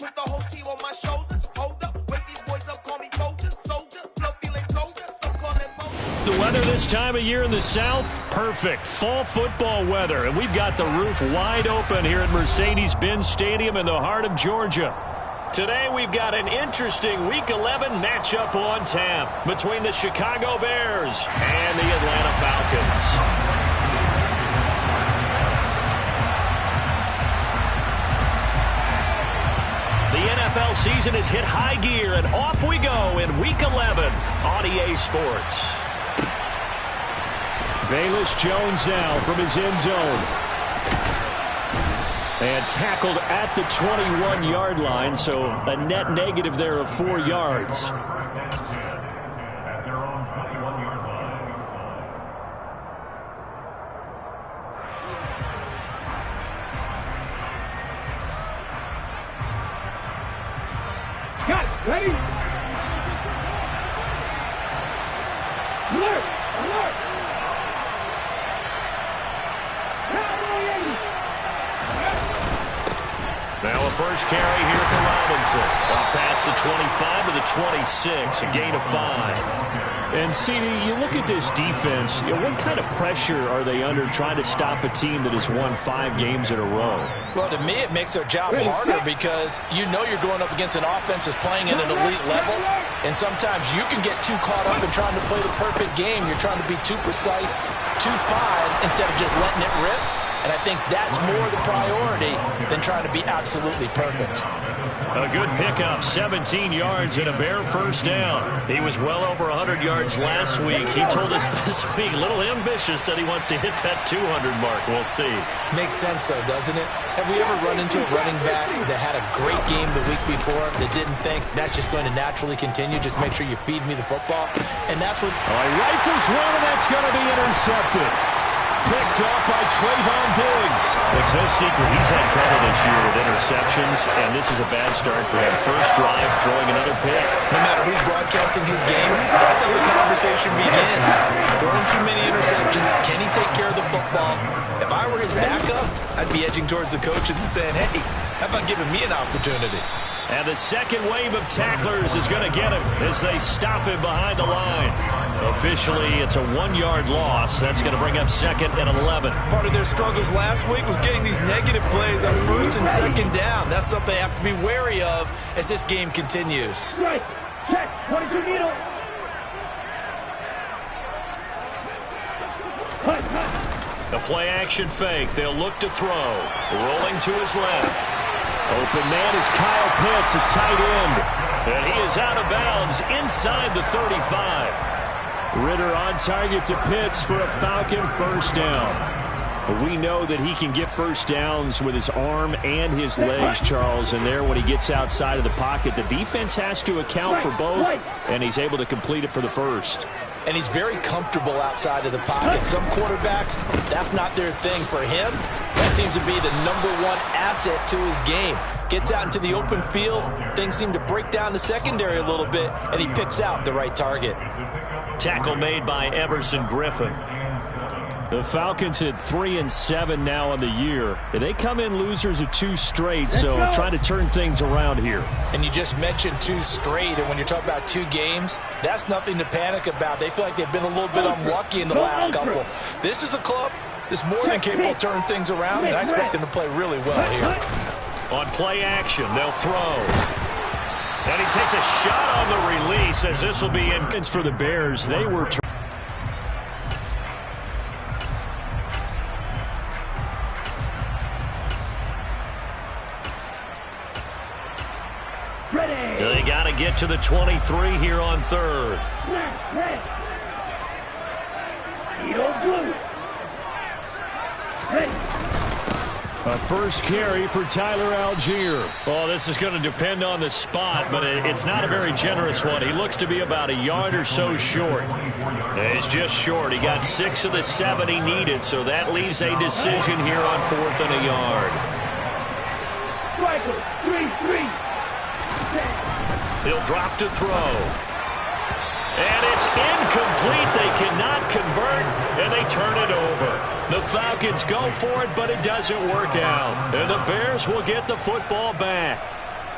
Put the whole team on my shoulders. Hold up, wake these boys up, call me Folgers. Soldier, flow feeling colder, so call it Folgers. The weather this time of year in the South, perfect. Fall football weather, and we've got the roof wide open here at Mercedes-Benz Stadium in the heart of Georgia. Today we've got an interesting Week 11 matchup on tap between the Chicago Bears and the Atlanta Falcons. The NFL season has hit high gear, and off we go in Week 11 on EA Sports. Velus Jones now from his end zone. And tackled at the 21-yard line, so a net negative there of 4 yards. Got it. Ready? Alert! Alert! Now a first carry here for Robinson. Up past the 25 to the 26, a gain of 5. And, CD, you look at this defense, what kind of pressure are they under trying to stop a team that has won 5 games in a row? Well, to me, it makes their job harder because you know you're going up against an offense that's playing at an elite level, and sometimes you can get too caught up in trying to play the perfect game. You're trying to be too precise, too fine, instead of just letting it rip. And I think that's more the priority than trying to be absolutely perfect. A good pickup, 17 yards and a Bear first down. He was well over 100 yards last week. He told us this week, a little ambitious, that he wants to hit that 200 mark. We'll see. Makes sense, though, doesn't it? Have we ever run into a running back that had a great game the week before that didn't think that's just going to naturally continue? Just make sure you feed me the football. And that's what... All right, rifles one, and that's going to be intercepted. Picked off by Trayvon Diggs. It's no secret he's had trouble this year with interceptions, and this is a bad start for him. First drive, throwing another pick. No matter who's broadcasting his game, that's how the conversation begins. Throwing too many interceptions. Can he take care of the football? If I were his backup, I'd be edging towards the coaches and saying, hey, how about giving me an opportunity? And the second wave of tacklers is going to get him as they stop him behind the line. Officially, it's a 1-yard loss. That's going to bring up 2nd and 11. Part of their struggles last week was getting these negative plays on 1st and 2nd down. That's something they have to be wary of as this game continues. Right. Check. 22 needle. The play action fake. They'll look to throw. Rolling to his left. Open man is Kyle Pitts, his tight end. And he is out of bounds inside the 35. Ritter on target to Pitts for a Falcon first down. We know that he can get first downs with his arm and his legs, Charles. And there, when he gets outside of the pocket, the defense has to account for both, and he's able to complete it for the first. And he's very comfortable outside of the pocket. Some quarterbacks, that's not their thing. For him, that seems to be the #1 asset to his game. Gets out into the open field, things seem to break down the secondary a little bit, and he picks out the right target. Tackle made by Everson Griffin. The Falcons at 3-7 now on the year. They come in losers of 2 straight, so trying to turn things around here. And you just mentioned 2 straight, and when you're talking about 2 games, that's nothing to panic about. They feel like they've been a little bit unlucky in the last couple. This is a club that's more than capable of turning things around, and I expect them to play really well here. On play action, they'll throw. And he takes a shot on the release, as this will be in for the Bears. They were... They got to get to the 23 here on 3rd. A first carry for Tyler Algier. Oh, this is going to depend on the spot, but it's not a very generous one. He looks to be about a yard or so short. It's just short. He got 6 of the 7 he needed, so that leaves a decision here on 4th and a yard. Striker, 3-3. He'll drop to throw. And it's incomplete. They cannot convert, and they turn it over. The Falcons go for it, but it doesn't work out. And the Bears will get the football back.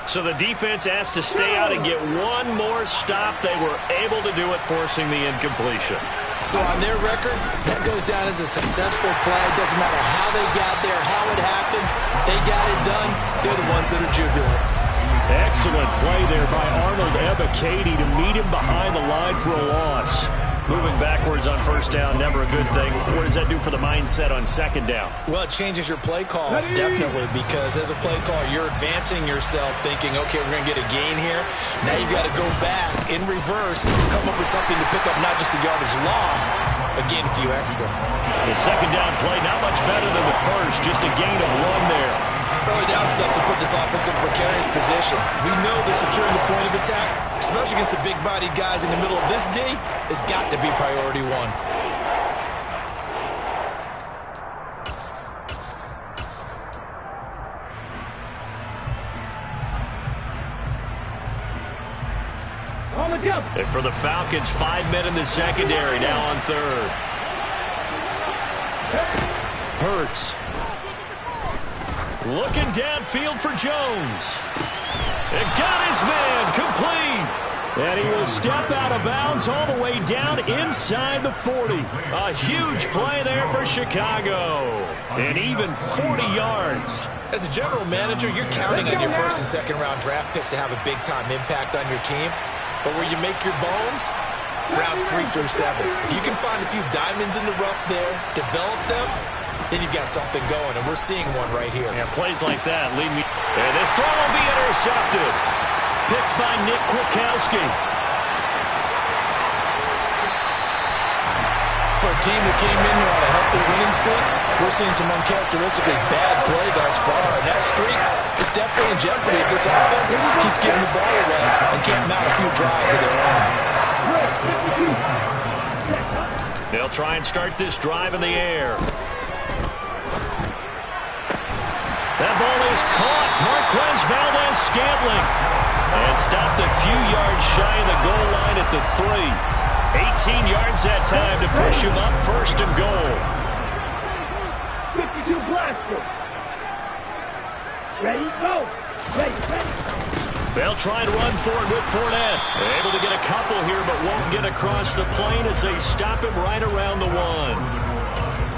So the defense asked to stay out and get one more stop. They were able to do it, forcing the incompletion. So on their record, that goes down as a successful play. Doesn't matter how they got there, how it happened. They got it done. They're the ones that are jubilant. Excellent play there by Arnold Ebiketie to meet him behind the line for a loss. Moving backwards on first down, never a good thing. What does that do for the mindset on second down? Well, it changes your play calls, definitely, because as a play caller, you're advancing yourself thinking, okay, we're going to get a gain here. Now you've got to go back in reverse, come up with something to pick up not just the yardage lost, but gain a few extra. The second down play, not much better than the first, just a gain of 1 there. Early down stuff to put this offense in precarious position. We know that securing the point of attack, especially against the big-bodied guys in the middle of this D, has got to be priority 1. On the jump. And for the Falcons, 5 men in the secondary, now on third. Hurts. Looking downfield for Jones. And got his man complete. And he will step out of bounds all the way down inside the 40. A huge play there for Chicago. And even 40 yards. As a general manager, you're counting on your first and second round draft picks to have a big-time impact on your team. But where you make your bones, rounds 3 through 7. If you can find a few diamonds in the rough there, develop them, then you've got something going, and we're seeing one right here. Yeah, plays like that lead me. And this throw will be intercepted. Picked by Nick Kwiatkowski. For a team that came in here on a healthy winning streak, we're seeing some uncharacteristically bad play thus far, and that streak is definitely in jeopardy if this offense keeps getting the ball away and can't mount a few drives of their own. They'll try and start this drive in the air. That ball is caught. Marquez Valdes-Scantling. And stopped a few yards shy of the goal line at the 3. 18 yards that time to push him up first and goal. 52 blaster. Ready, go. Ready. They'll try and run for it with Fournette. Able to get a couple here, but won't get across the plane as they stop him right around the 1.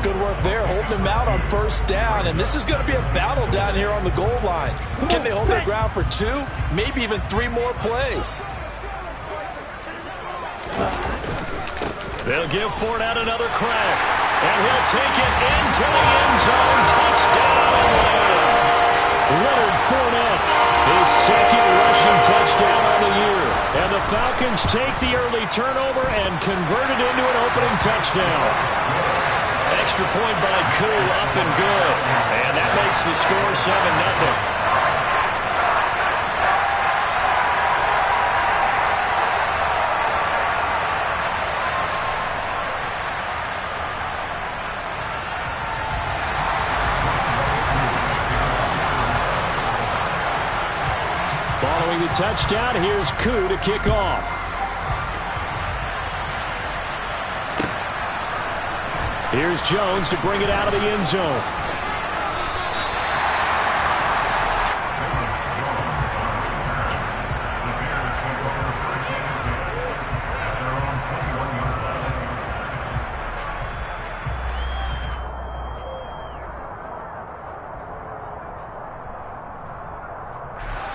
Good work there, holding him out on first down, and this is going to be a battle down here on the goal line. Can they hold their ground for 2, maybe even 3 more plays? They'll give Fournette another crack, and he'll take it into the end zone. Touchdown! Leonard Fournette, his second rushing touchdown on the year. And the Falcons take the early turnover and convert it into an opening touchdown. Extra point by Koo, up and good. And that makes the score 7-0. Following the touchdown, here's Koo to kick off. Here's Jones to bring it out of the end zone.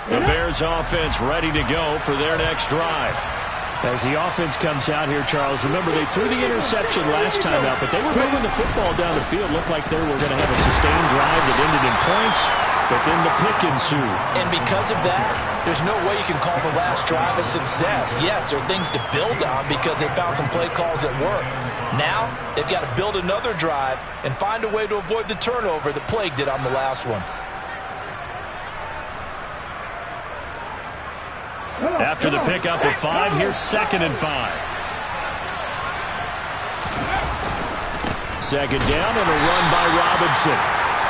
The Bears offense ready to go for their next drive. As the offense comes out here, Charles, remember they threw the interception last time out, but they were moving the football down the field. Looked like they were going to have a sustained drive that ended in points, but then the pick ensued. And because of that, there's no way you can call the last drive a success. Yes, there are things to build on because they found some play calls that work. Now, they've got to build another drive and find a way to avoid the turnover that plagued it on the last one. After the pickup of 5, here's 2nd and 5. Second down and a run by Robinson.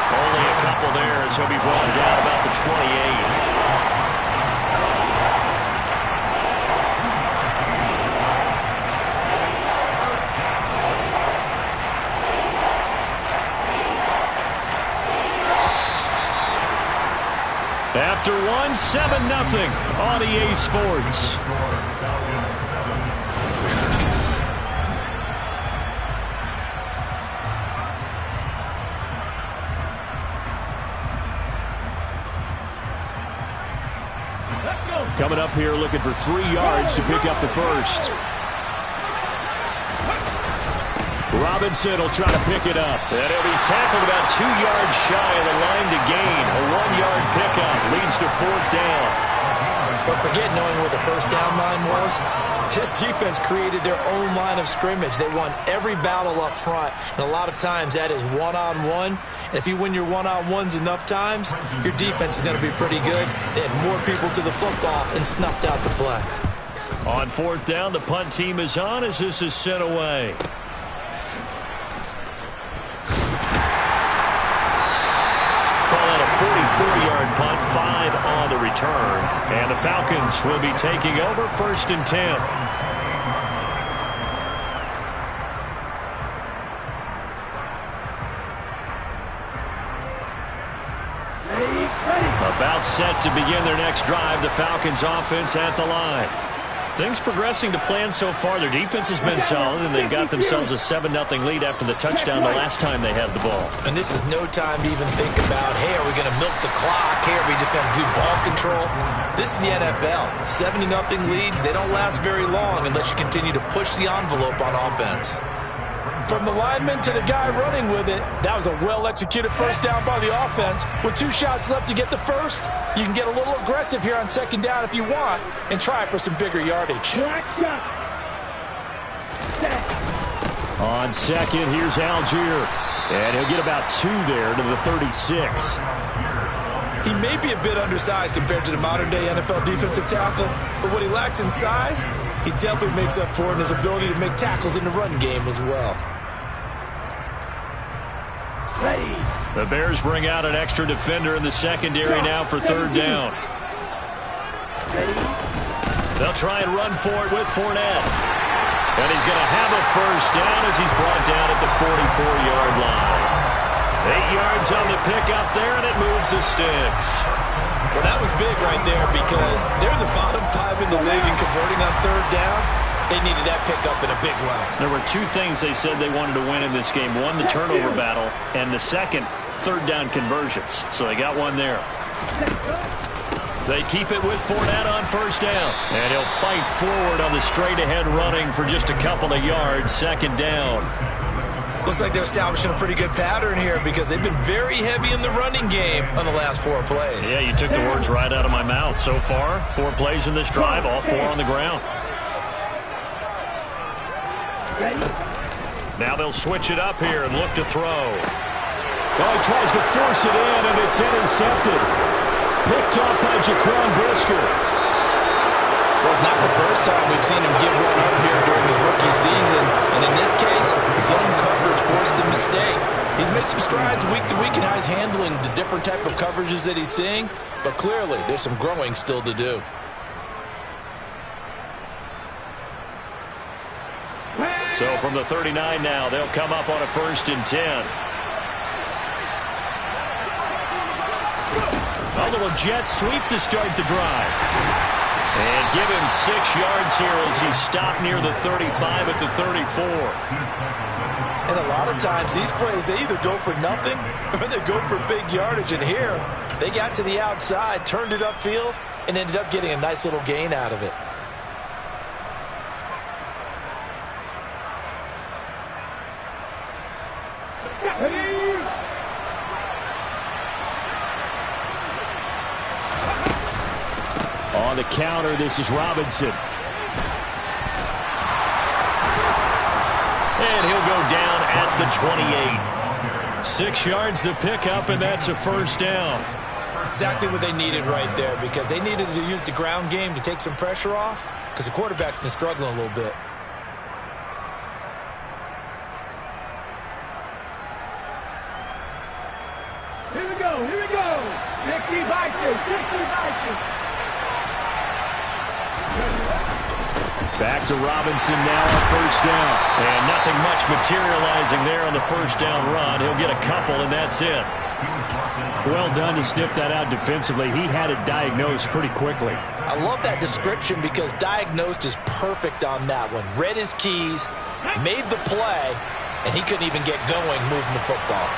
Only a couple there as he'll be brought down about the 28. After 1 7-0 on EA Sports. Coming up here looking for 3 yards to pick up the first. Robinson will try to pick it up. And he'll be tackled about 2 yards shy of the line to gain. A 1-yard pickup leads to 4th down. But forget knowing where the first down line was. This defense created their own line of scrimmage. They won every battle up front. And a lot of times that is one-on-one. And if you win your one-on-ones enough times, your defense is going to be pretty good. They had more people to the football and snuffed out the play. On 4th down, the punt team is on as this is sent away. Call out a 44-yard punt, 5 on the return. And the Falcons will be taking over 1st and 10. About set to begin their next drive, the Falcons offense at the line. Things progressing to plan so far. Their defense has been solid, and they've got themselves a 7-0 lead after the touchdown the last time they had the ball. And this is no time to even think about, hey, are we going to milk the clock? Hey, are we just going to do ball control? This is the NFL. 7-0 leads, they don't last very long unless you continue to push the envelope on offense. From the lineman to the guy running with it, that was a well-executed first down by the offense. With 2 shots left to get the first, you can get a little aggressive here on 2nd down if you want and try for some bigger yardage. On 2nd, here's Algier. And he'll get about 2 there to the 36. He may be a bit undersized compared to the modern-day NFL defensive tackle, but what he lacks in size, he definitely makes up for in his ability to make tackles in the run game as well. The Bears bring out an extra defender in the secondary now for 3rd down. They'll try and run for it with Fournette. And he's going to have a first down as he's brought down at the 44-yard line. 8 yards on the pickup there, and it moves the sticks. Well, that was big right there because they're the bottom 5 in the league in converting on 3rd down. They needed that pickup in a big way. There were 2 things they said they wanted to win in this game. One, the turnover battle, and the second, 3rd down conversions. So they got one there. They keep it with Fournette on 1st down. And he'll fight forward on the straight-ahead running for just a couple of yards, 2nd down. Looks like they're establishing a pretty good pattern here because they've been very heavy in the running game on the last 4 plays. Yeah, you took the words right out of my mouth. So far, 4 plays in this drive, all 4 on the ground. Now they'll switch it up here and look to throw. Oh, he tries to force it in, and it's intercepted. Picked up by Jaquan Brisker. Well, it's not the first time we've seen him give one up here during his rookie season. And in this case, zone coverage forced the mistake. He's made some strides week to week in how he's handling the different type of coverages that he's seeing. But clearly, there's some growing still to do. So from the 39 now, they'll come up on a 1st and 10. A little jet sweep to start the drive. And give him 6 yards here as he's stopped near the 35 at the 34. And a lot of times, these plays, they either go for nothing or they go for big yardage. And here, they got to the outside, turned it upfield, and ended up getting a nice little gain out of it. On the counter, this is Robinson. And he'll go down at the 28. 6 yards the pickup, and that's a 1st down. Exactly what they needed right there because they needed to use the ground game to take some pressure off because the quarterback's been struggling a little bit. Here we go, here we go. 60 Vikings, 60 Vikings. Back to Robinson now on 1st down. And nothing much materializing there on the 1st down run. He'll get a couple, and that's it. Well done to sniff that out defensively. He had it diagnosed pretty quickly. I love that description because diagnosed is perfect on that one. Read his keys, made the play, and he couldn't even get going moving the football.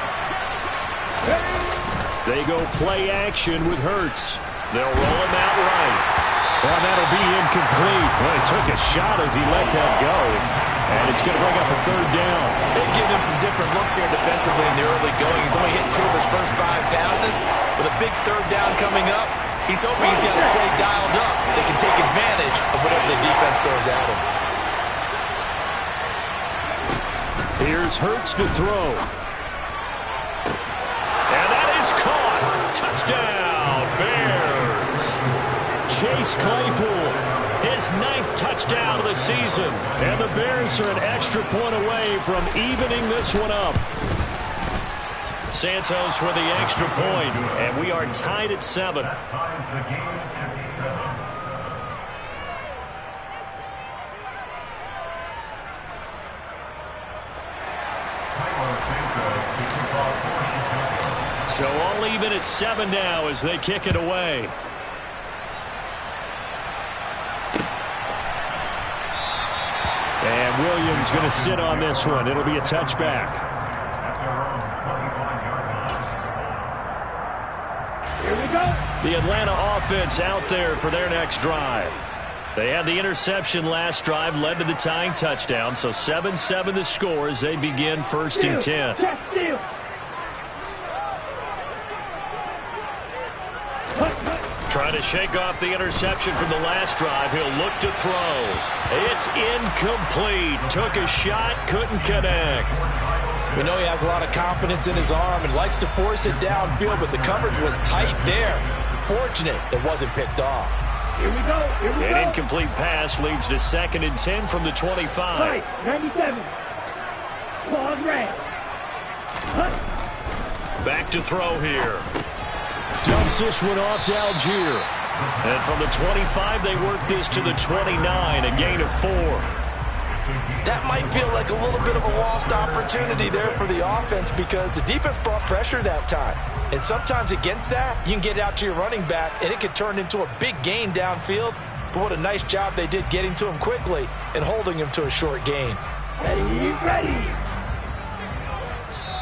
They go play action with Hurts. They'll roll him out right. Well, that'll be incomplete. Well, he took a shot as he let that go. And it's going to bring up a third down. They've given him some different looks here defensively in the early going. He's only hit 2 of his first 5 passes. With a big third down coming up, he's hoping he's got a play dialed up. They can take advantage of whatever the defense throws at him. Here's Hurts to throw. And that is caught. Touchdown, Bears. Chase Claypool, His 9th touchdown of the season. and the Bears are an extra point away from evening this one up. Santos with the extra point, and we are tied at 7. So all even at 7 now as they kick it away. And Williams going to sit on this one. It'll be a touchback. Here we go. The Atlanta offense out there for their next drive. They had the interception last drive, led to the tying touchdown, so 7-7 the score as they begin 1st and 10. Check steal. Trying to shake off the interception from the last drive. He'll look to throw. It's incomplete. Took a shot, couldn't connect. We know he has a lot of confidence in his arm and likes to force it downfield, but the coverage was tight there. Fortunate it wasn't picked off. Here we go. Here we go. An incomplete pass leads to 2nd and 10 from the 25. Right. 97. Claws red. Back to throw here. Dumps this one off to Algier. And from the 25, they work this to the 29, a gain of 4. That might feel like a little bit of a lost opportunity there for the offense because the defense brought pressure that time. And sometimes against that, you can get out to your running back, and it could turn into a big gain downfield. But what a nice job they did getting to him quickly and holding him to a short gain. Ready.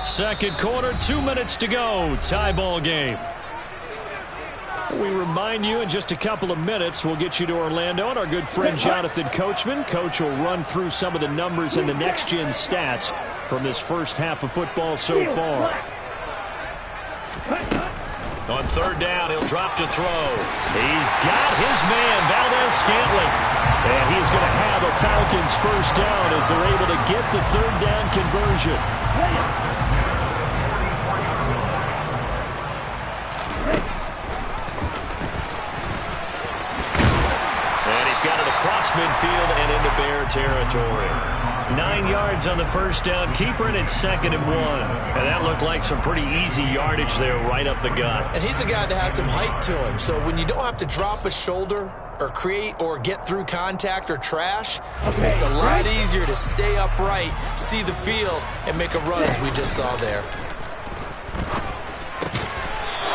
Second quarter, 2 minutes to go. Tie ball game. We remind you in just a couple of minutes we'll get you to Orlando and our good friend Jonathan Coachman. Coach will run through some of the numbers and the next-gen stats from this first half of football so far. On 3rd down, he'll drop to throw. He's got his man, Valdez-Scantling. And he's going to have a Falcons first down as they're able to get the 3rd down conversion. Got it across midfield and into Bear territory. 9 yards on the first down. Keeper it at 2nd and 1. And that looked like some pretty easy yardage there right up the gut. And he's a guy that has some height to him. So when you don't have to drop a shoulder or create or get through contact or trash, it's a lot easier to stay upright, see the field, and make a run as we just saw there.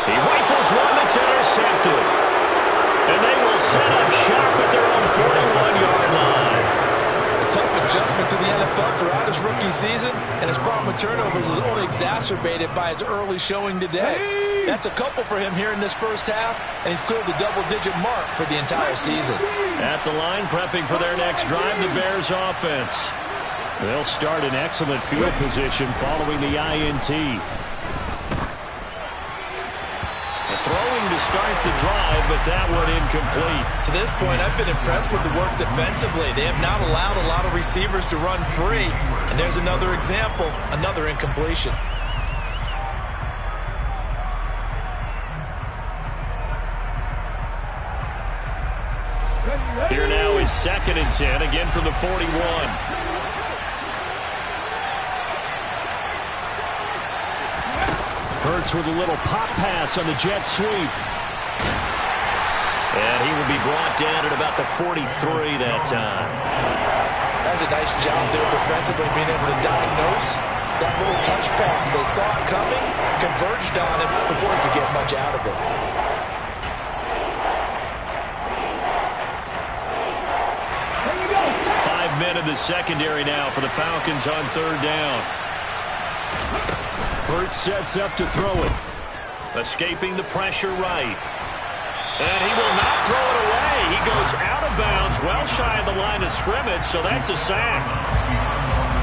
He rifles one that's intercepted. And they will set up shop at their own 41-yard line. A tough adjustment to the NFL throughout his rookie season, and his problem with turnovers is only exacerbated by his early showing today. That's a couple for him here in this first half, and he's cleared the double-digit mark for the entire season. At the line, prepping for their next drive, the Bears offense. They'll start in excellent field position following the INT. Throwing to start the drive, but that one incomplete. To this point, I've been impressed with the work defensively. They have not allowed a lot of receivers to run free. And there's another example, another incompletion. Here now is 2nd and 10, again from the 41. Hurts with a little pop pass on the jet sweep. And he will be brought down at about the 43 that time. That's a nice job there defensively, being able to diagnose That little touch pass, they saw it coming, converged on it before he could get much out of it. Here we go. 5 men in the secondary now for the Falcons on third down. Burt sets up to throw it. Escaping the pressure right. And he will not throw it away. He goes out of bounds, well shy of the line of scrimmage, so that's a sack.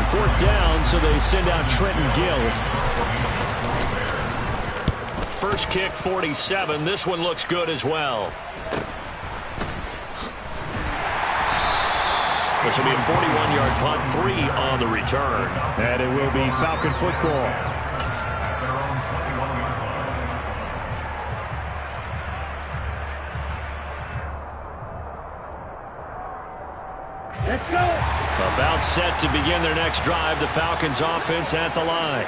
4th down, so they send out Trenton Gill. First kick, 47. This one looks good as well. This will be a 41-yard punt, 3 on the return. And it will be Falcon football. Let's go. About set to begin their next drive, the Falcons offense at the line.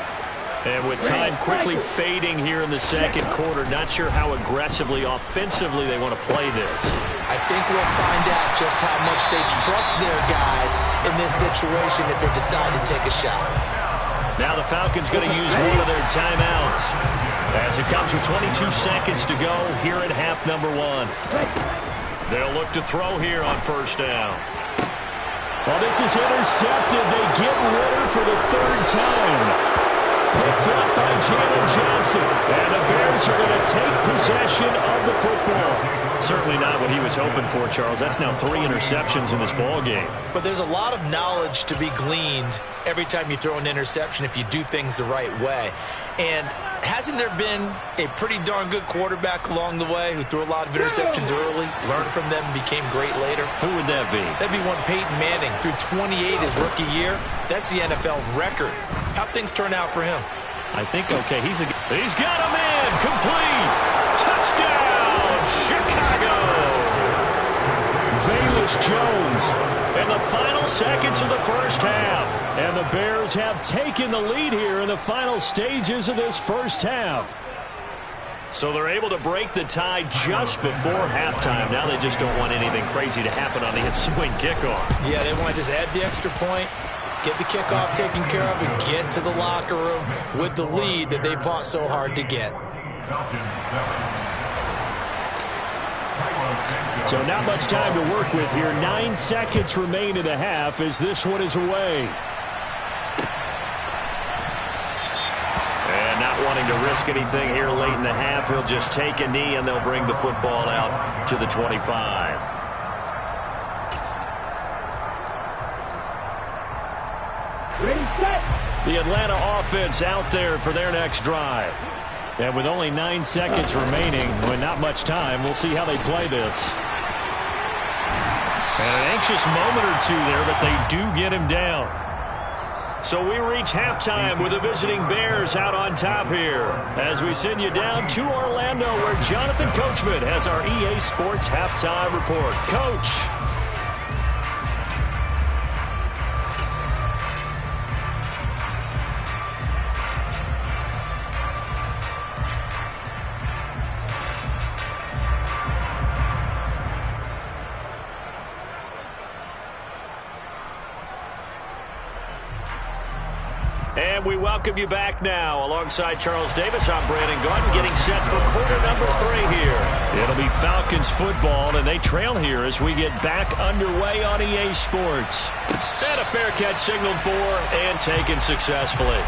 And with time quickly fading here in the second quarter, not sure how aggressively, offensively they want to play this. I think we'll find out just how much they trust their guys in this situation if they decide to take a shot. Now the Falcons going to use one of their timeouts as it comes with 22 seconds to go here in half number 1. They'll look to throw here on first down. Well, this is intercepted. They get Ritter for the 3rd time. Picked up by Jalen Johnson. And the Bears are going to take possession of the football. Certainly not what he was hoping for, Charles. That's now 3 interceptions in this ball game. But there's a lot of knowledge to be gleaned every time you throw an interception if you do things the right way. And hasn't there been a pretty darn good quarterback along the way who threw a lot of interceptions early, learned from them, and became great later? Who would that be? That'd be one Peyton Manning. Threw 28 his rookie year. That's the NFL record. How'd things turn out for him? I think, okay, he's got him in. Complete. Touchdown, Chicago. Velus Jones in the final seconds of the first half. And the Bears have taken the lead here in the final stages of this first half. So they're able to break the tie just before halftime. Now they just don't want anything crazy to happen on the ensuing kickoff. Yeah, they want to just add the extra point, get the kickoff taken care of, and get to the locker room with the lead that they fought so hard to get. So not much time to work with here. 9 seconds remain in the half as this one is away. And not wanting to risk anything here late in the half, he'll just take a knee and they'll bring the football out to the 25. Ready, set. The Atlanta offense out there for their next drive. And with only 9 seconds remaining, with not much time, we'll see how they play this. And an anxious moment or two there, but they do get him down. So we reach halftime with the visiting Bears out on top here as we send you down to Orlando where Jonathan Coachman has our EA Sports halftime report. Coach. And we welcome you back now. Alongside Charles Davis, I'm Brandon Gaudin getting set for quarter number 3 here. It'll be Falcons football, and they trail here as we get back underway on EA Sports. And a fair catch signaled for and taken successfully.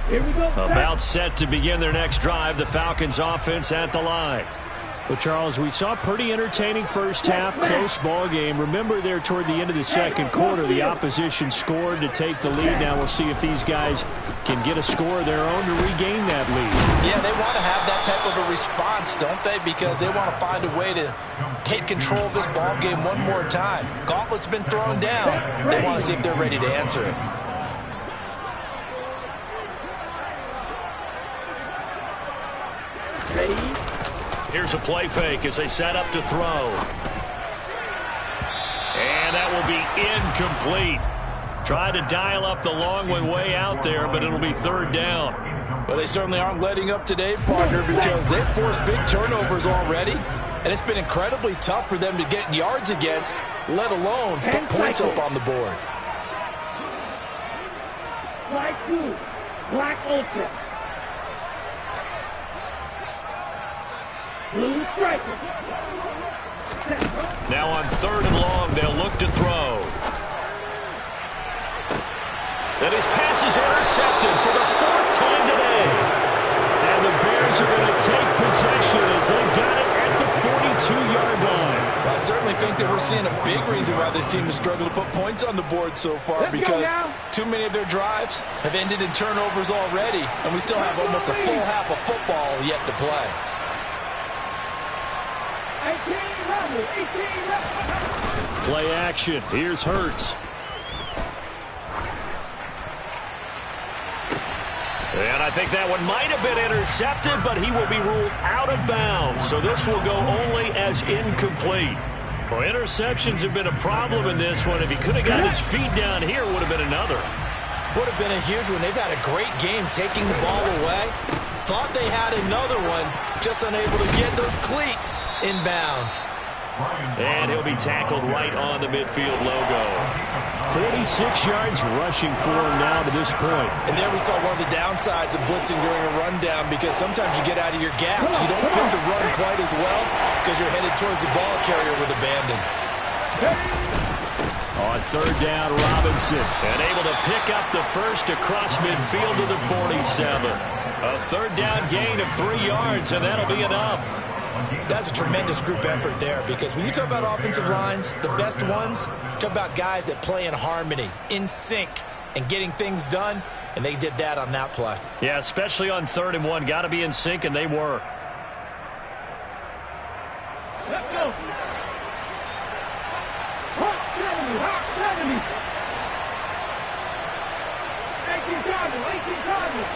Here we go. About set to begin their next drive, the Falcons offense at the line. Well, Charles, we saw a pretty entertaining first half, close ball game. Remember there toward the end of the second quarter, the opposition scored to take the lead. Now we'll see if these guys can get a score of their own to regain that lead. Yeah, they want to have that type of a response, don't they? Because they want to find a way to take control of this ball game one more time. Gauntlet's been thrown down. They want to see if they're ready to answer it. Here's a play fake as they set up to throw. And that will be incomplete. Trying to dial up the long one way out there, but it'll be third down. Well, they certainly aren't letting up today, partner, because they've forced big turnovers already, and it's been incredibly tough for them to get yards against, let alone put points up on the board. Black 2, Black Ultra. Blue Striker. Now on 3rd and long, they'll look to throw. And his pass is intercepted for the 4th time today. And the Bears are going to take possession as they've got it at the 42-yard line. Well, I certainly think that we're seeing a big reason why this team has struggled to put points on the board so far, because too many of their drives have ended in turnovers already, and we still have almost a full half of football yet to play. 18 Play action. Here's Hurts. And I think that one might have been intercepted, but he will be ruled out of bounds. So this will go only as incomplete. Well, interceptions have been a problem in this one. If he could have got his feet down here, it would have been another. Would have been a huge one. They've had a great game taking the ball away. Thought they had another one, just unable to get those cleats in bounds. And he'll be tackled right on the midfield logo. 46 yards rushing for him now to this point. And there we saw one of the downsides of blitzing during a rundown, because sometimes you get out of your gaps. You don't fit the run quite as well because you're headed towards the ball carrier with abandon. On 3rd down, Robinson. And able to pick up the first across midfield to the 47. A 3rd down gain of 3 yards, and that'll be enough. That's a tremendous group effort there, because when you talk about offensive lines, the best ones, talk about guys that play in harmony, in sync, and getting things done, and they did that on that play. Yeah, especially on 3rd and 1. Got to be in sync, and they were. Let's go. Hot 70, hot 70. 18 Cardinals, 18 Cardinals.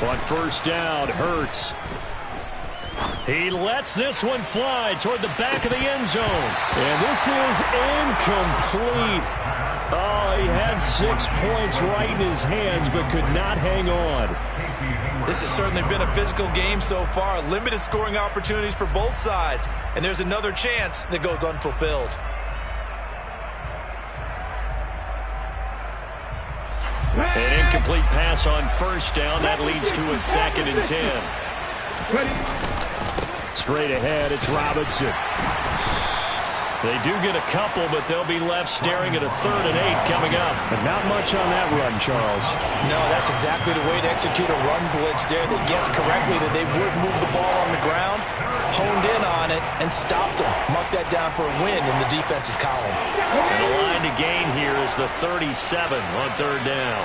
On 1st down, Hurts. He lets this one fly toward the back of the end zone. And this is incomplete. Oh, he had 6 points right in his hands, but could not hang on. This has certainly been a physical game so far. Limited scoring opportunities for both sides. And there's another chance that goes unfulfilled. An incomplete pass on 1st down. That leads to a 2nd and 10. Straight ahead, it's Robinson. They do get a couple, but they'll be left staring at a 3rd and 8 coming up. And not much on that run, Charles. No, that's exactly the way to execute a run blitz there. They guessed correctly that they would move the ball on the ground, honed in on it, and stopped them. Mark that down for a win in the defense's column. And the line to gain here is the 37 on 3rd down.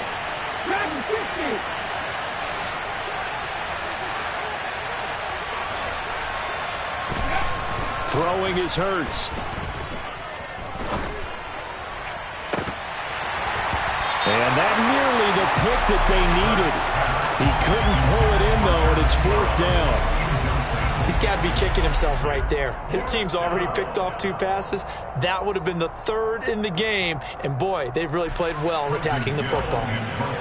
Throwing is Hurts. And that nearly the pick that they needed. He couldn't pull it in, though, and it's 4th down. He's got to be kicking himself right there. His team's already picked off 2 passes. That would have been the 3rd in the game. And, boy, they've really played well attacking the football.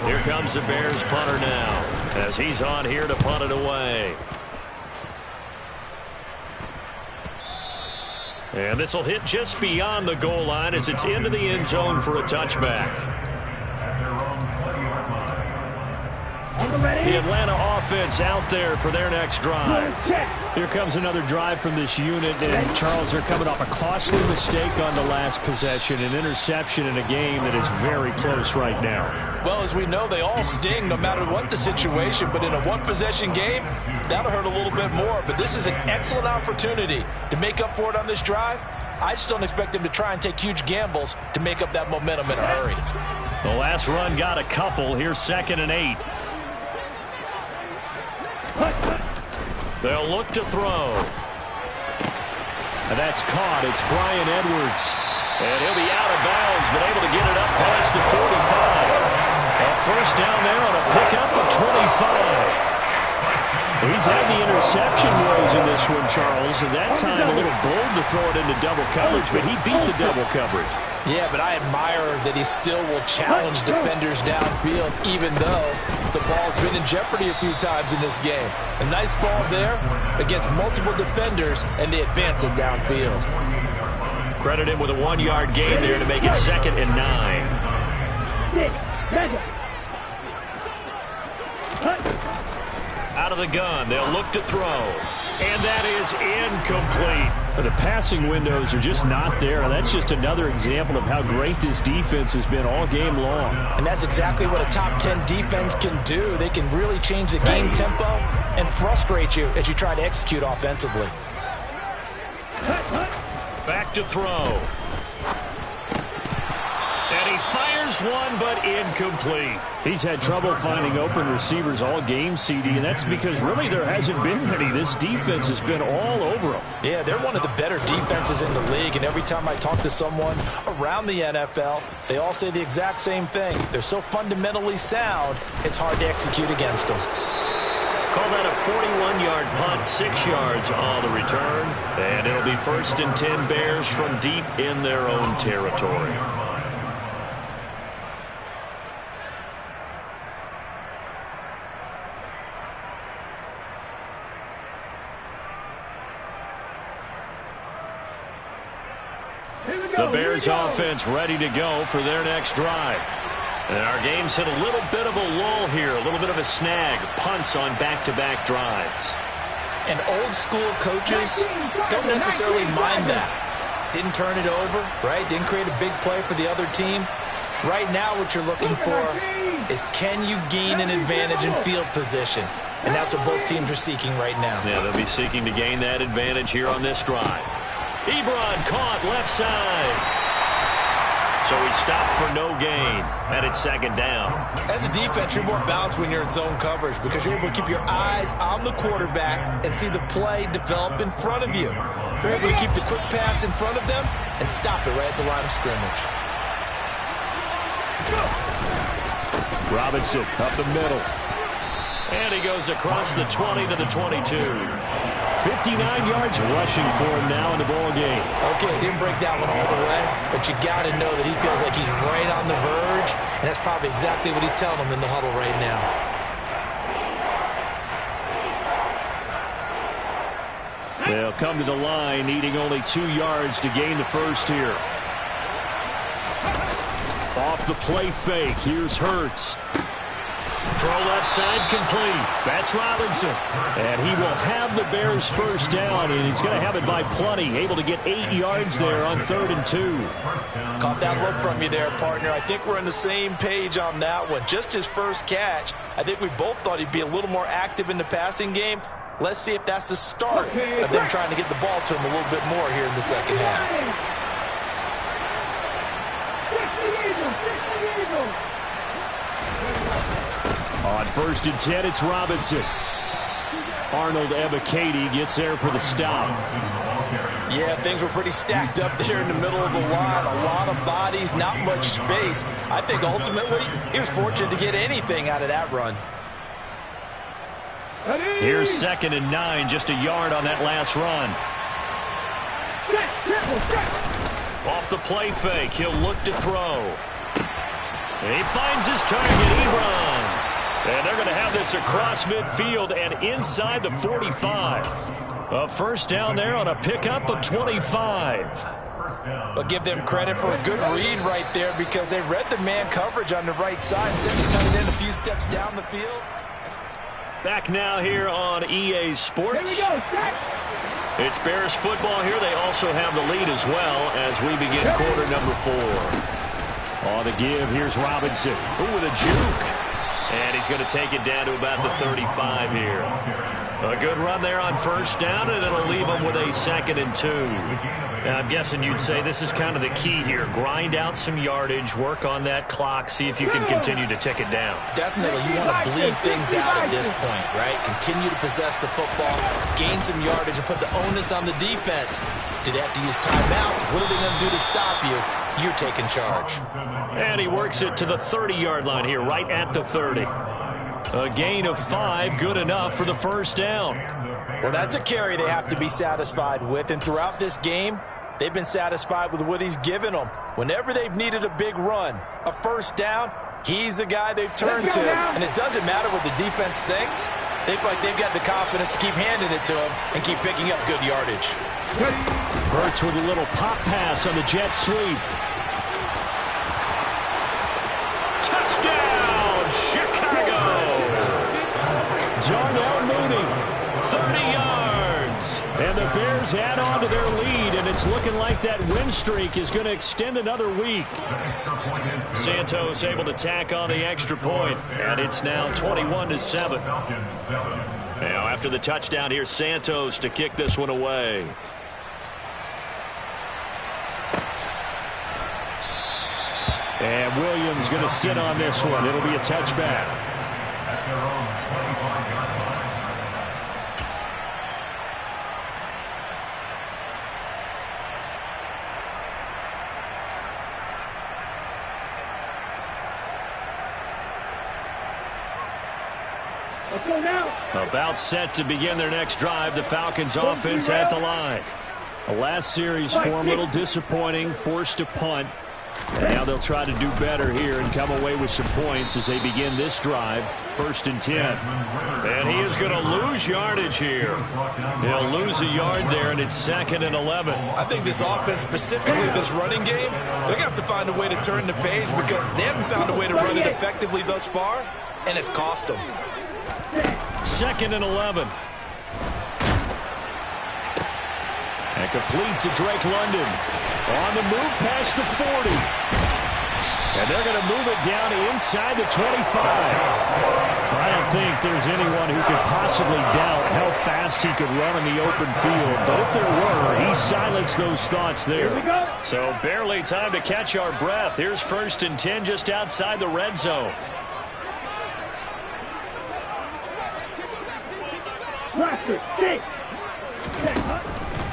Here comes the Bears punter now, as he's on here to punt it away. And this will hit just beyond the goal line as it's into the end zone for a touchback. The Atlanta offense out there for their next drive. Here comes another drive from this unit, and Charles, they're coming off a costly mistake on the last possession, an interception in a game that is very close right now. Well, as we know, they all sting no matter what the situation, but in a one-possession game, that'll hurt a little bit more. But this is an excellent opportunity to make up for it on this drive. I just don't expect them to try and take huge gambles to make up that momentum in a hurry. The last run got a couple. Here's 2nd and 8. They'll look to throw. And that's caught. It's Bryan Edwards. And he'll be out of bounds, but able to get it up past the 45. A 1st down there on a pickup of 25. He's had the interception woes in this one, Charles, and that time a little bold to throw it into double coverage, but he beat the double coverage. Yeah, but I admire that he still will challenge defenders downfield, even though the ball's been in jeopardy a few times in this game. A nice ball there against multiple defenders, and they advance it downfield. Credit him with a 1-yard gain there to make it 2nd and 9. Out of the gun, they'll look to throw. And that is incomplete. The passing windows are just not there. That's just another example of how great this defense has been all game long. And that's exactly what a top 10 defense can do. They can really change the game tempo and frustrate you as you try to execute offensively. Back to throw. And he fires one, but incomplete. He's had trouble finding open receivers all game, CD, and that's because really there hasn't been many. This defense has been all over them. Yeah, they're one of the better defenses in the league, and every time I talk to someone around the NFL, they all say the exact same thing. They're so fundamentally sound, it's hard to execute against them. Call that a 41-yard punt, 6 yards on the return. And it'll be 1st and 10 Bears from deep in their own territory. The Bears offense ready to go for their next drive. And our game's hit a little bit of a lull here, a little bit of a snag. Punts on back-to-back drives. And old-school coaches don't necessarily mind that. Didn't turn it over, right? Didn't create a big play for the other team. Right now what you're looking for is can you gain an advantage in field position? And that's what both teams are seeking right now. Yeah, they'll be seeking to gain that advantage here on this drive. Ebron caught left side. So he stopped for no gain, and it's 2nd down. As a defense, you're more balanced when you're in zone coverage because you're able to keep your eyes on the quarterback and see the play develop in front of you. You're able to keep the quick pass in front of them and stop it right at the line of scrimmage. Robinson up the middle. And he goes across the 20 to the 22. 59 yards rushing for him now in the ball game. Okay, he didn't break that one all the way, but you got to know that he feels like he's right on the verge, and that's probably exactly what he's telling them in the huddle right now. They'll come to the line, needing only 2 yards to gain the first here. Off the play fake, here's Hurts. Throw left side complete. That's Robinson. And he will have the Bears first down, and he's going to have it by plenty. Able to get 8 yards there on 3rd and 2. Caught that look from you there, partner. I think we're on the same page on that one. Just his first catch. I think we both thought he'd be a little more active in the passing game. Let's see if that's the start of them trying to get the ball to him a little bit more here in the second half. On 1st and 10, it's Robinson. Arnold Ebiketie gets there for the stop. Yeah, things were pretty stacked up there in the middle of the line. A lot of bodies, not much space. I think ultimately he was fortunate to get anything out of that run. Here's 2nd and 9, just a yard on that last run. Off the play fake, he'll look to throw. And he finds his target, Ebron. And they're going to have this across midfield and inside the 45. A first down there on a pickup of 25. I'll give them credit for a good read right there because they read the man coverage on the right side and simply tucked it in a few steps down the field. Back now here on EA Sports. It's Bears football here. They also have the lead as well as we begin quarter number 4. On the give, here's Robinson. Ooh, with a juke. And he's going to take it down to about the 35 here. A good run there on first down, and it'll leave him with a 2nd and 2. Now, I'm guessing you'd say this is kind of the key here. Grind out some yardage, work on that clock, see if you can continue to tick it down. Definitely. You want to bleed things out at this point, right? Continue to possess the football, gain some yardage, and put the onus on the defense. Do they have to use timeouts? What are they going to do to stop you? You're taking charge. And he works it to the 30-yard line here, right at the 30. A gain of 5, good enough for the first down. Well, that's a carry they have to be satisfied with, and throughout this game, they've been satisfied with what he's given them. Whenever they've needed a big run, a first down, he's the guy they've turned to. And it doesn't matter what the defense thinks. They feel like they've got the confidence to keep handing it to him and keep picking up good yardage. Hurts with a little pop pass on the jet sweep. Touchdown, Chicago! Darnell Mooney, 30 yards. And the Bears add on to their lead, and it's looking like that win streak is going to extend another week. Santos able to tack on the extra point, and it's now 21-7. Now after the touchdown, here's Santos to kick this one away. And Williams going to sit on this one. It'll be a touchback. About set to begin their next drive. The Falcons offense at the line. The last series for them, a little disappointing, forced to punt. And now they'll try to do better here and come away with some points as they begin this drive. 1st and 10. And he is going to lose yardage here. They'll lose a yard there, and it's 2nd and 11. I think this offense, specifically this running game, they're going to have to find a way to turn the page because they haven't found a way to run it effectively thus far, and it's cost them. 2nd and 11. And complete to Drake London. On the move past the 40. And they're going to move it down to inside the 25. I don't think there's anyone who could possibly doubt how fast he could run in the open field. But if there were, he silenced those thoughts there. So barely time to catch our breath. Here's 1st and 10 just outside the red zone.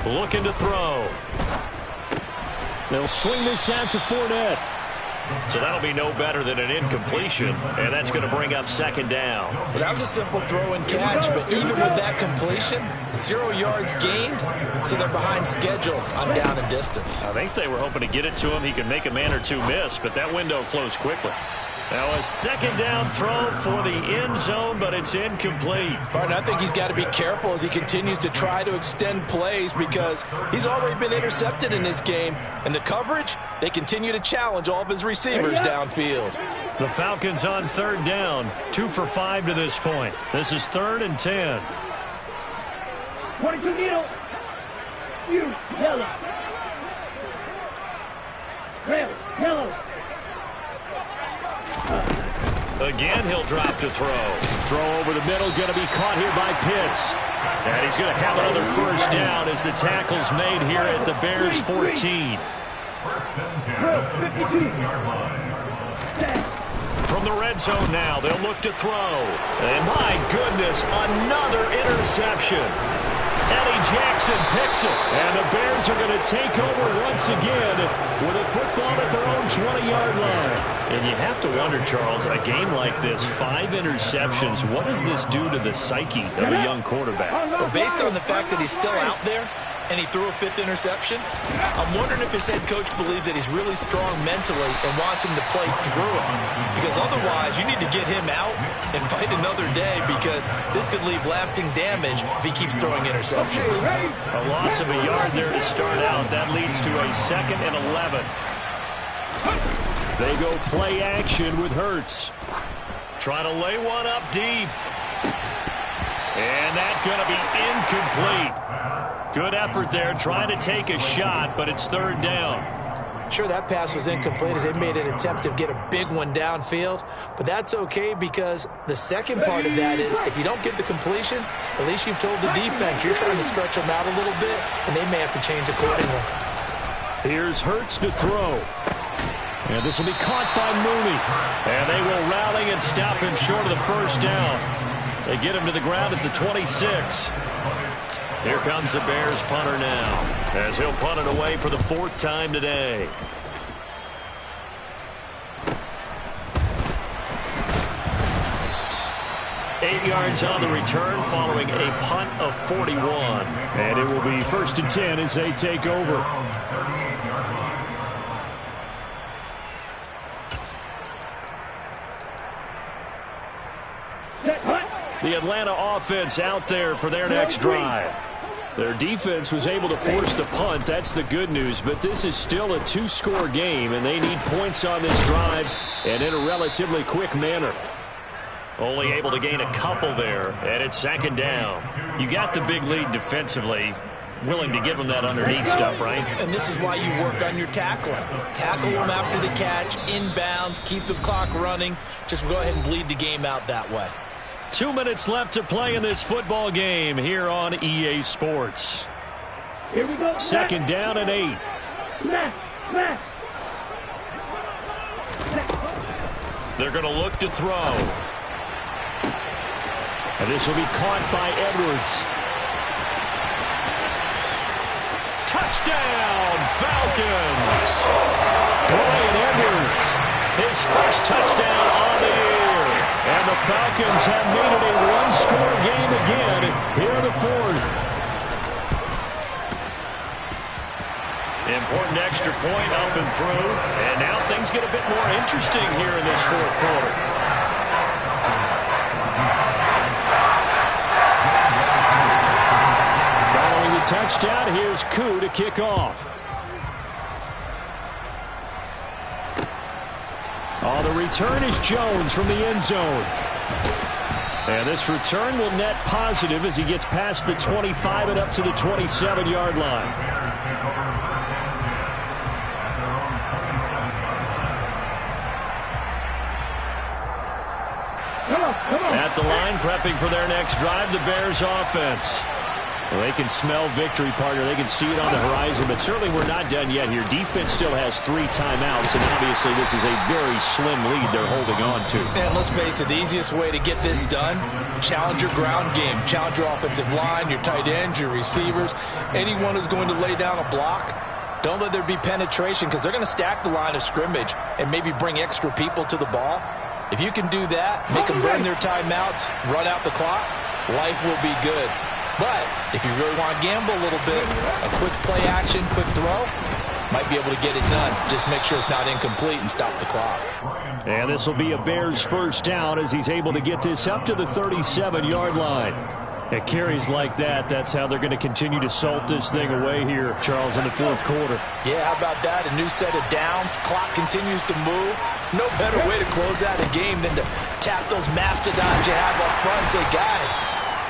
Looking to throw. They'll swing this out to Fournette. So that'll be no better than an incompletion, and that's going to bring up 2nd down. Well, that was a simple throw and catch, but even with that completion, 0 yards gained, so they're behind schedule on down and distance. I think they were hoping to get it to him. He could make a man or two miss, but that window closed quickly. Now a 2nd down throw for the end zone, but it's incomplete. Barton, I think he's got to be careful as he continues to try to extend plays because he's already been intercepted in this game. And the coverage, they continue to challenge all of his receivers downfield. The Falcons on 3rd down, 2 for 5 to this point. This is 3rd and 10. 22 needle. You, yellow. Red, yellow. Again, he'll drop to throw. Throw over the middle, going to be caught here by Pitts. And he's going to have another first down as the tackle's made here at the Bears 14. From the red zone now, they'll look to throw. And my goodness, another interception. Eddie Jackson picks it. And the Bears are going to take over once again with a football at their own 20-yard line. And you have to wonder, Charles, a game like this, 5 interceptions, what does this do to the psyche of a young quarterback? Well, based on the fact that he's still out there and he threw a 5th interception, I'm wondering if his head coach believes that he's really strong mentally and wants him to play through it. Because otherwise, you need to get him out and fight another day because this could leave lasting damage if he keeps throwing interceptions. A loss of a yard there to start out. That leads to a 2nd and 11. They go play action with Hurts. Trying to lay one up deep. And that's going to be incomplete. Good effort there, trying to take a shot, but it's 3rd down. Sure, that pass was incomplete as they made an attempt to get a big one downfield, but that's okay because the second part of that is if you don't get the completion, at least you've told the defense you're trying to stretch them out a little bit, and they may have to change accordingly. Here's Hurts to throw. And this will be caught by Mooney. And they will rally and stop him short of the first down. They get him to the ground at the 26. Here comes the Bears punter now, as he'll punt it away for the 4th time today. 8 yards on the return following a punt of 41. And it will be 1st and 10 as they take over. The Atlanta offense out there for their next drive. Their defense was able to force the punt. That's the good news. But this is still a 2-score game, and they need points on this drive and in a relatively quick manner. Only able to gain a couple there, and it's 2nd down. You got the big lead defensively. Willing to give them that underneath stuff, right? And this is why you work on your tackling. Tackle them after the catch, inbounds, keep the clock running. Just go ahead and bleed the game out that way. 2 minutes left to play in this football game here on EA Sports. Here we go. 2nd down and 8. They're going to look to throw. And this will be caught by Edwards. Touchdown, Falcons! Bryan Edwards, his first touchdown on the year. And the Falcons have made it a 1-score game again here in the 4th. Important extra point up and through. And now things get a bit more interesting here in this 4th quarter. Following the touchdown, here's Koo to kick off. On the return is Jones from the end zone. And this return will net positive as he gets past the 25 and up to the 27-yard line. At the line, prepping for their next drive, the Bears offense. Well, they can smell victory, partner. They can see it on the horizon, but certainly we're not done yet here. Defense still has 3 timeouts, and obviously this is a very slim lead they're holding on to. And let's face it, the easiest way to get this done, challenge your ground game. Challenge your offensive line, your tight ends, your receivers, anyone who's going to lay down a block. Don't let there be penetration because they're going to stack the line of scrimmage and maybe bring extra people to the ball. If you can do that, make them burn their timeouts, run out the clock, life will be good. But if you really want to gamble a little bit, a quick play action, quick throw, might be able to get it done. Just make sure it's not incomplete and stop the clock. And this will be a Bears first down as he's able to get this up to the 37-yard line. At carries like that, that's how they're going to continue to salt this thing away here, Charles, in the 4th quarter. Yeah, how about that? A new set of downs. Clock continues to move. No better way to close out a game than to tap those mastodons you have up front and say, guys,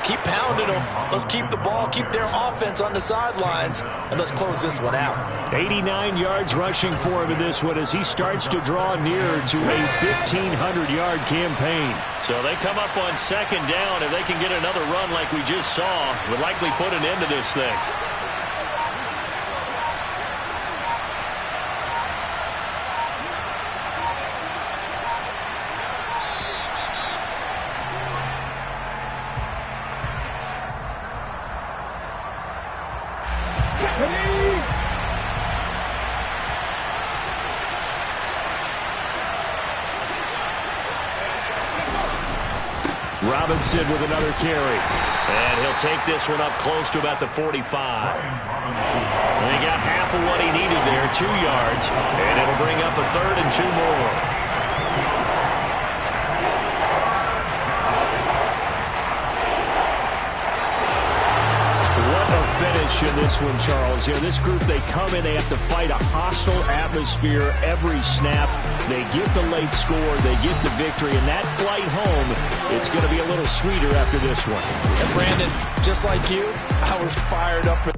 keep pounding them. Let's keep the ball, keep their offense on the sidelines, and let's close this one out. 89 yards rushing for him in this one as he starts to draw nearer to a 1,500-yard campaign. So they come up on 2nd down. If they can get another run like we just saw, would likely put an end to this thing. Robinson with another carry. And he'll take this one up close to about the 45. And he got half of what he needed there, 2 yards. And it'll bring up a 3rd and 2 more. Finish in this one, Charles. You know, this group, they come in, they have to fight a hostile atmosphere every snap. They get the late score, they get the victory, and that flight home, it's going to be a little sweeter after this one. And Brandon, just like you, I was fired up for